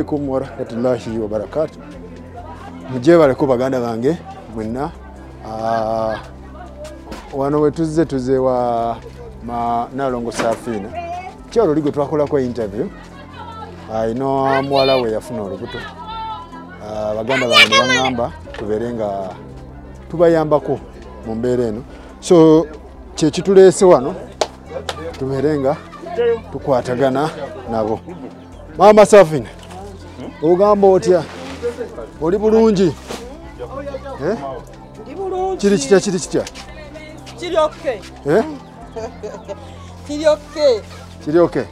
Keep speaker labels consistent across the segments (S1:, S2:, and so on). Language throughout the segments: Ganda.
S1: alaikum wa rahmatullahi wa barakatuh. Mujebale ko baganda bange mwenna. Wano wetuze wa Nalongo Safina. Kyalo ligo twakolako interview. Ino mwala we yafuna olubuto. Baganda bange bangamba tuberenga tubayambako mu mbeera eno. So kye kitulese wano tuberenga tukwatagana nabo. Mama Safina. Ogamba otya? Oli bulungi?
S2: Ndi bulungi.
S1: Kiri kitya?
S2: Kiri okay. Kiri okay.
S1: Kiri okay.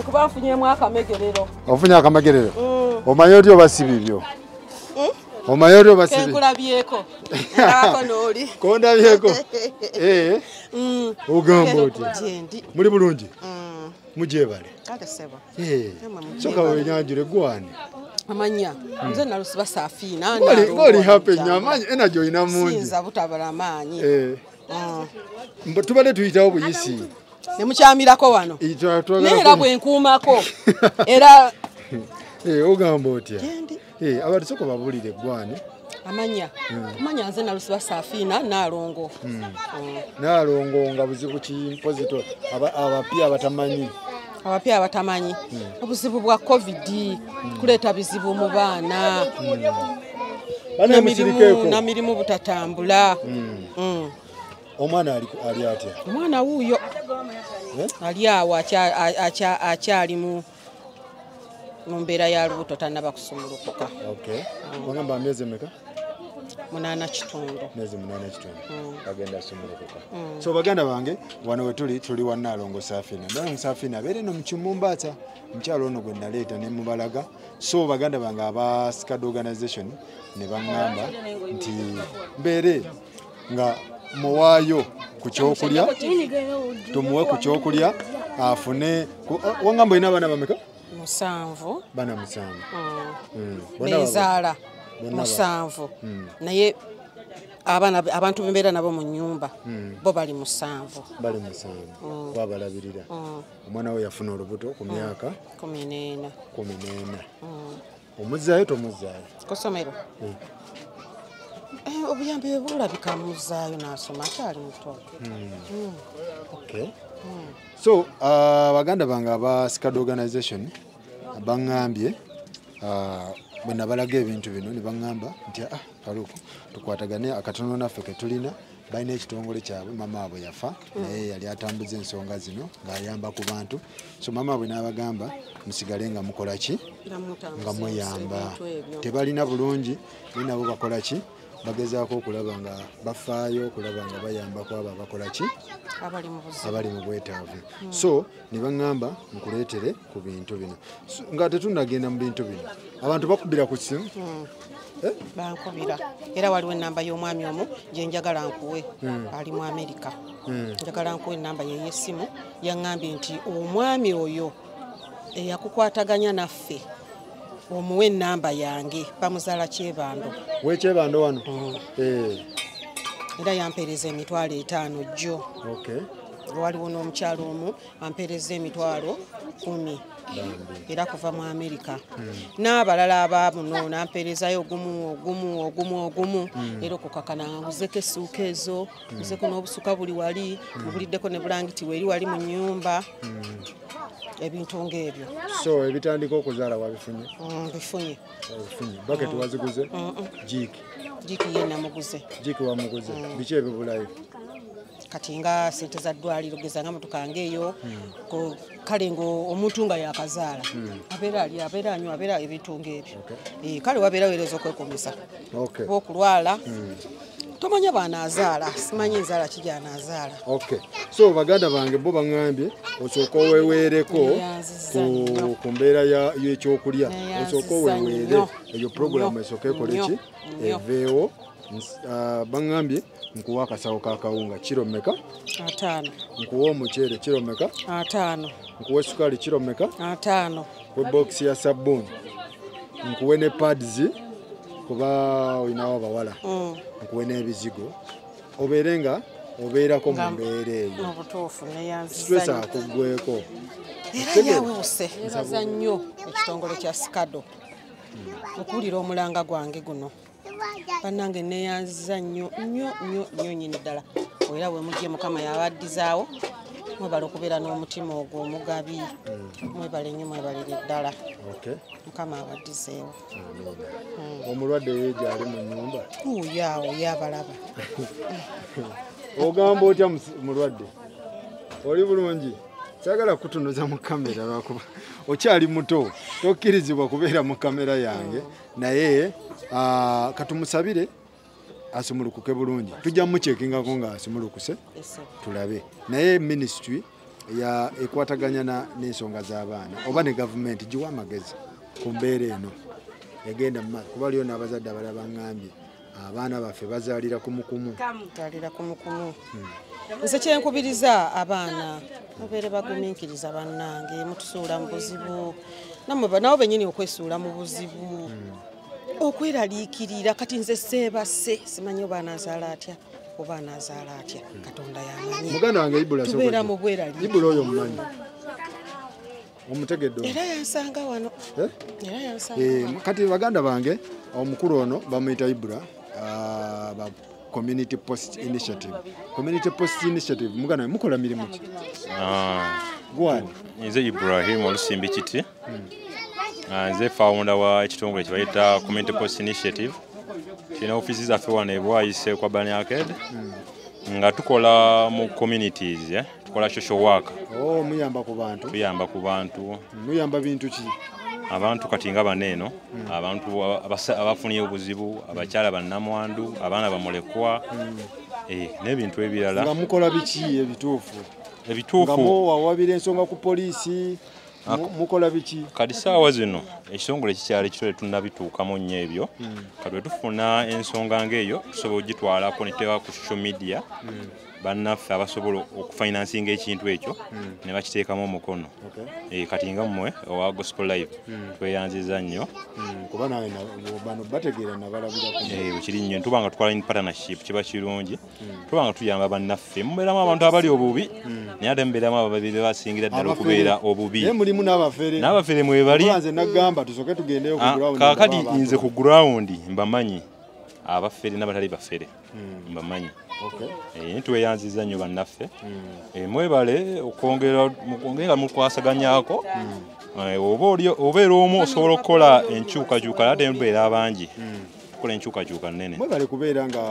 S2: Kuba nfunyemu akamegerero.
S1: Ofunye akamegerero? Omanyi otya obasibibyo? Omanyi otya obasibi?
S2: Kengulabyeko. Ndabako n'oli.
S1: Kondabyeko? Ogamba otya?
S2: Gyendi.
S1: Muli bulungi? Mujebale.
S2: Kale sebo.
S1: Soka wenyanjure gwani.
S2: Amanya. Nze Nalusiba Safina.
S1: Ngoli happy nyamanyi enajo ina mungi.
S2: Sinza butabala maanyi.
S1: Tubale tuyitawo buyisi.
S2: Ne mukyamirako wano. Neera bwenkuumako. Era
S1: ogamba otya?
S2: Gyendi.
S1: Abantu soko babulire gwani.
S2: Amanya. Amanya nze Nalusiba Safina Nalongo.
S1: Nalongo nga buzibu kimpozito abapya abatamanyi.
S2: Abapya abatamanyi. Obuzibu bwa COVID kuleeta bizibu mu baana. Na mirimu butatambula.
S1: Omwana ali atya?
S2: Omwana wuuyo. Ali awo akyali mu mbeera ya lubuto tannaba kusumulukuka.
S1: Okay. Wagamba amezi meka?
S2: 8 kitundu.
S1: Mezi 8 kitundu. Agenda asumulukuka. So baganda bange wano wetuli wa Nalongo Safina. Nalongo Safina abeere no mukimumbata mukyalo ono gwe naleeta ne mubalaga. So baganda bange aba SCAD organization ne bangamba nti mbeere nga muwaayo ku kyokulya tumuwe ku kyokulya afune wangamba ina bana bameka?
S2: 7.
S1: Bana 7.
S2: Bezaala 7. Naye abantu bembeera nabo mu nyumba bo bali 7.
S1: Bali 7. Babalabirira. Omwana we yafuna olubuto ku myaka
S2: 14.
S1: Omuzaayo tomuzaayo?
S2: Kosomero. Obuyambi bulabika muzaayo n'asoma akyali muto.
S1: Okay. So baganda bange aba SCAD organization bangambye bwe nabalaga ebintu bino ne bangamba nti kaluku tukwatagane akatono naffe ke tulina balina ekitongole kyabwe mama waabwe yafa naye yali atambuza ensonga zino ng'ayamba ku bantu. So mama waabwe n'abagamba musigale nga mukola ki? Nga muyamba. Tebalina bulungi naye nabo bakola ki? Bagezaako okulaba nga bafaayo okulaba nga bayamba ku abo abakola ki? Abali mu bwetaavu. So ne baŋŋamba nkuleetere ku bintu bino nga tetunnagenda mu bintu bino abantu bakubira ku simu.
S2: Bankubira era waliwo enamba y'omwami omu gye njagala nkuwe ali mu Amerika. Njagala nkuwe enamba ye y'essimu yaŋŋambye nti omwami oyo eyakukwataganya naffe omuwe enamba yange bamuzaala Kyebando.
S1: Kyebando wano?
S2: Era yampeereza emitwalo 5 jjo.
S1: Okay.
S2: Waliwo n'omukyalo omu ampeereza emitwalo 10 era kuva mu Amerika. N'abalala abaabuno nampeerezayo ogumu era okukakana nguzeko essuuka ezo nguzeko n'obusuka buli wali mubuliddeko ne bulangiti weri wali mu nnyumba ebintu ng'ebyo.
S1: So ebitandika okuzaala wabifunye?
S2: Bifunye.
S1: Bucket waziguze?
S2: Jiki ye namuguze.
S1: Jiki wamuguze. Biki ebibulayo?
S2: Kati nga sente za ddwaliro geza nga motoka ngeyo kale ngo omuntu nga yakazaala abeera anywa abeera ebintu ng'ebyo. Kale wabeera weerezo okwekumisa. Okulwala tomanya baanaazaala simanyi nzaala kijanazaala.
S1: So baganda bange bo baŋŋambye osooka oweweereko ku mbeera y'ekyokulya osooka oweweere eyo puroguramu esooka ekole ki eveewo. Baŋŋambye nkuwa akasawo k'akawunga kiro mmeka?
S2: 5.
S1: Nkuwa omuceere kiro mmeka?
S2: 5.
S1: Nkuwa essukaali kiro mmeka?
S2: 5.
S1: Nkuwa box ya sabbuuni. Nkuwe ne pads kuba olinawo abawala. Nkuwe n'ebizigo obeere nga obeerako mu mbeera eyo.
S2: Obutuufu neyanziza
S1: stress akuggweko.
S2: Era yawuse ebaza nnyo ekitongole kya SCAD okuwulira omulanga gwange guno bannange neeyanziza nnyo nyini ddala era bwe mujje mukama yabaddizaawo mwebale okubeera n'omutima ogwo omugabi mwebale nnyo mwebalire ddala mukama abaddizeewo
S1: omulwadde ye gyali mu nnyumba
S2: yaawo yabalaba
S1: ogamba otya mulwadde oli bulungi sagala kutunuza mu kamera lwakuba okyali muto tokkirizibwa kubeera mu kamera yange naye katumusabire asumulukuke bulungi tujja mukyekingako nga asumulukuse tulabe naye ministry ya ekwataganya n'ensonga z'abaana oba ne gavumenti giwa amagezi ku mbeera eno egenda mu maaso kuba liyo n'abazadde abalala baŋŋambye abaana baffe bazaalira kumukumu
S2: nze kyenkubiriza abaana mubeere bagumiikiriza bannange mutusuula mu buzibu nabo bennyini okwesuula mu buzibu okweraliikirira kati nze seebase simanyi oba anaazaala atya oba anaazaala atya katonda yamanyi
S1: muganda wange
S2: tubeera mu bweraliikirira
S1: oyo mumanyi omutegedde
S2: era yansanga wano
S1: kati baganda bange omukulu ono bamuyita Ibra Community Post Initiative. Community Post Initiative mugana mukola mirimu ki? Gwani
S3: nze Ibrahim Olusimbi Kiti. Nze founder wa ekitongole kibayita Community Post Initiative. Kina offices zaffe wano e Bwaise kwa Bani Arcade. Nga tukola mu communities, tukola social work.
S1: Muyamba ku bantu.
S3: Tuyamba ku bantu.
S1: Muyamba bintu ki?
S3: Abantu kati nga baneeno abantu abafunye obuzibu abakyala bannamwandu abaana bamulekwa n'ebintu ebirala
S1: nga mukola biki ebituufu nga muwawabira ensonga ku poliisi mukola biki
S3: kati saawa zino ekitongole kikyali kitole tunnabituukamu nnyo ebyo kati bwe tufuna ensonga ng'eyo tusobola ogitwalako ne tuteeka ku social media bannaffe abasobola okufinansinga ekintu ekyo ne bakiteekamu omukono kati nga mmwe owa Gospel Live tweyanziza nnyo
S1: kuba nawe bano bategeera nabalabirako
S3: kiri nnyo tuba nga tukola in partnership kiba kirungi tuba nga tuyamba bannaffe mubeeramu abantu abali obubi naye ate mubeeramu ababi be basingira ddala okubeera obubi
S1: mulimu
S3: n'abafere mwebali
S1: nagamba tusoke tugendeyo
S3: kaakati nze ku ground mbamanyi abafere n'abatali bafere mbamanyi tuweyanziza nnyo bannaffe mwebale okwongera mu kwasaganyako obeera omu osobola okukola enkyukakyuka ate mubeera abangi tukola enkyukakyuka nnene
S1: mwebale kubeera nga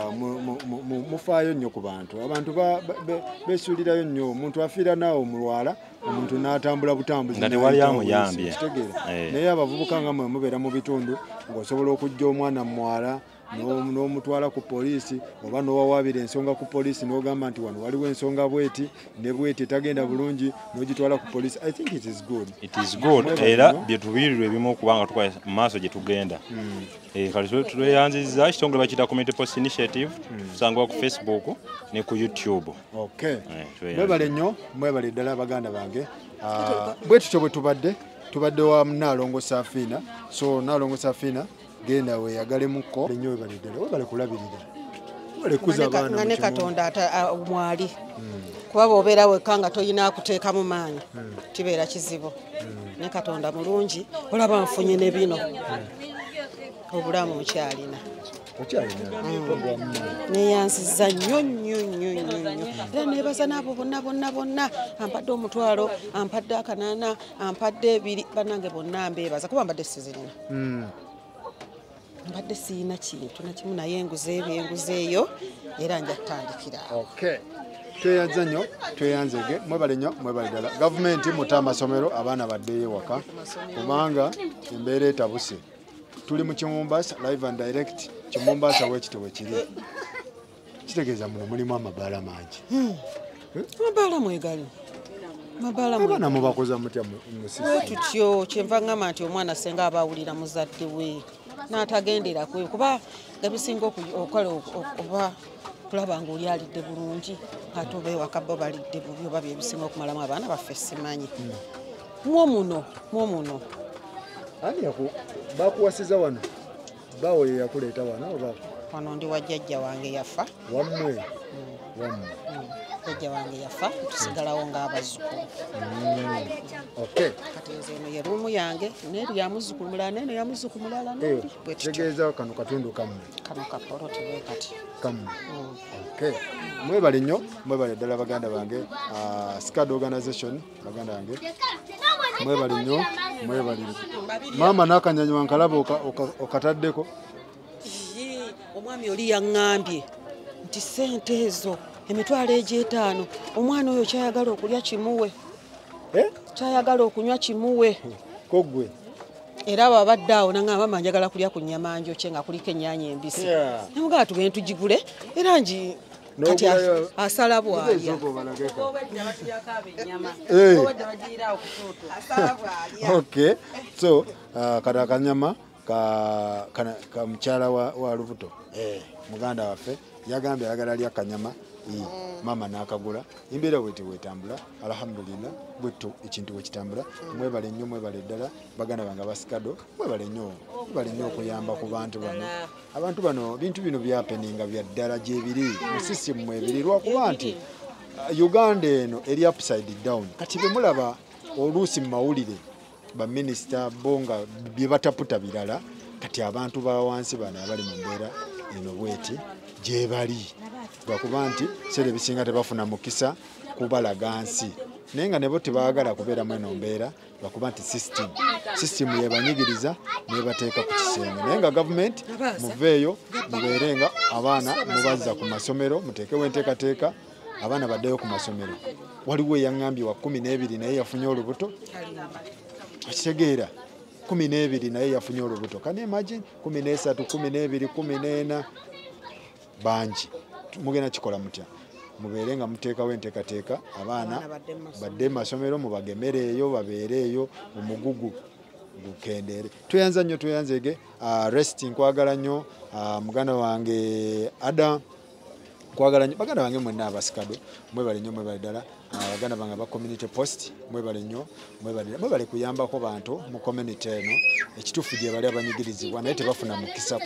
S1: mufaayo nnyo ku bantu abantu besuulirayo nnyo omuntu afiira naawe omulwala omuntu n'atambula butambuzi
S3: nga tewali amuyambye
S1: naye abavubuka nga mwe mubeera mu bitundu ng'osobola okujja omwana muwala n'omutwala ku poliisi oba n'owawabira ensonga ku poliisi n'ogamba nti wano waliwo ensonga bweti ne bweti etagenda bulungi n'ogitwala ku poliisi. I think it is good
S3: era bye tubirirwa ebimu okubanga tukola mu maaso gye tugenda kati tweyanziza ekitongole bakiyita Community Post Initiative tusangibwa ku Facebook ne ku YouTube.
S1: Mwebale nnyo mwebale ddala baganda bange bwe tutyo bwe tubadde wa Nalongo Safina so Nalongo Safina genda weyagalemuko nnyo webale ddala webale kulabirira webale kuza abaana
S2: nga ne Katonda mwali kuba bw'obeera wekka nga toyina kuteeka mu maanyi kibeera kizibu ne Katonda mulungi olaba nfunye ne bino obulamu mukyalina neyansiza nnyo era nebaza nabo bonna ampadde omutwalo ampadde akanaana ampadde ebiri bannange bonna mbebaza kuba mbadde sizirina mbadde siina kintu nakimu naye enguze eyo era nja kutandikira
S1: tweyanza nnyo tweyanzege mwebale nnyo mwebale ddala gavumenti muta amasomero abaana baddeyo ewaka kubanga embeera etabuse tuli mu Kimumbasa live and direct Kimumbasa wekitowe kiri kitegeeza muno mulimu amabaala mangi
S2: amabaala mwegali
S1: abaana mubakoza mutya
S2: tutyo kyenva ngamba nti omwana senga abawulira muzadde we n'atagendera kwe kuba gabisinga okola oba kulaba ng'oli alidde bulungi ate oba ewaka bo balidde bubi oba byebisinga okumalamu abaana baffe simanyi mwomuno
S1: ani bakuwasiza wano bawo ye yakuleeta wano oba
S2: wano ndi wa jjajja wange yafa
S1: wammwe
S2: jjajja wange yafa tusigalawo ng'abazzukulu.
S1: Okay.
S2: Kati nze eno ye ruumu yange n'eri ya muzzukulu mulala n'eno ya muzzukulu mulala n'eri bwe tutyo.
S1: Tegeeza kano katundu kammwe.
S2: Kano kapoloti bwe kati.
S1: Kammwe. Okay. Mwebale nnyo, mwebale ddala baganda bange. SCAD organization baganda bange. Mwebale nnyo, mwebale. Maama n'akanyonyi wankalaba okataddeko.
S2: Omwami oli yaŋŋambye nti ssente ezo emitwalo egy'etaano omwana oyo kyayagala okulya kimuwe. Kyayagala okunywa kimuwe.
S1: Kogwe.
S2: Era babadde awo naŋŋamba mama njagala kulya ku nnyama njokye nga kuliko ennyaanya embisi. Nemugamba tugende tugigule era ngi kati asala bw'alya.
S1: Okay. So kati akanyama ka mukyala wa lubuto muganda waffe yagambye ayagala alya akanyama mama n'akagula embeera bweti wetambula alhamdulillah bwettu ekintu bwekitambula. Mwebale nnyo mwebale ddala baganda bange abasikado mwebale nnyo okuyamba ku bantu bano. Abantu bano bintu bino byapeninga bya ddala gyebiri mu system mwebiri lwakuba nti Uganda eno eri upside down. Kati bwe mulaba oluusi mu mawulire baminisita bonga bye bataputa birala kati abantu ba wansi bano abali mu mbeera eno bweti gye bali lwakuba nti sere bisinga tebafuna mukisa kubalaga nsi naye nga nebo tebaagala kubeeramu eno mbeera lwakuba nti system yebanyigiriza nebateeka ku kisenge naye nga gavumenti muveeyo mubeerenga abaana mubazza ku masomero muteekewo enteekateeka abaana baddeyo ku masomero. Waliwo eyaŋŋambye wa 12 naye yafunye olubuto akitegeera 12 naye yafunye olubuto. Can you imagine 13, 12, 14 bangi mugenda kikola mutya mubeere nga muteekawo enteekateeka abaana badde masomero mubagemereeyo babeereeyo omugugu gukendeere. Tweyanza nnyo tweyanzege resting kwagala nnyo muganda wange Ada kwagala nnyo baganda bange mwenna abasikado mwebale nnyo mwebale ddala baganda bange aba community post mwebale nnyo mwebale kuyambako bantu mu community eno ekituufu gye bali abanyigirizibwa naye tebafuna mukisa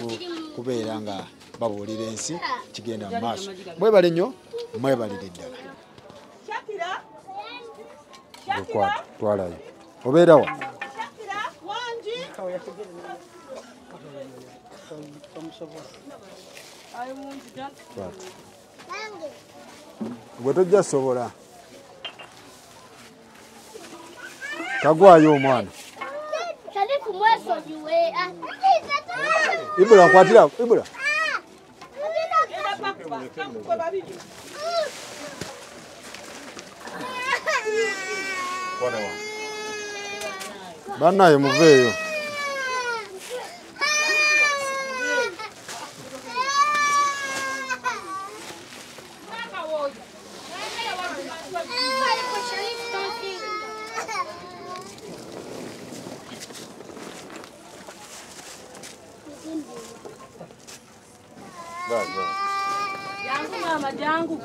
S1: kubeera nga babuulira ensi kigenda mu maaso. Mwebale nnyo mwebalire ddala. Twalayo obeerawa gwe tojja sobola kagwayo omwana Ibula kwatira Ibula banaye muveeyo
S4: Jangu mama jangu.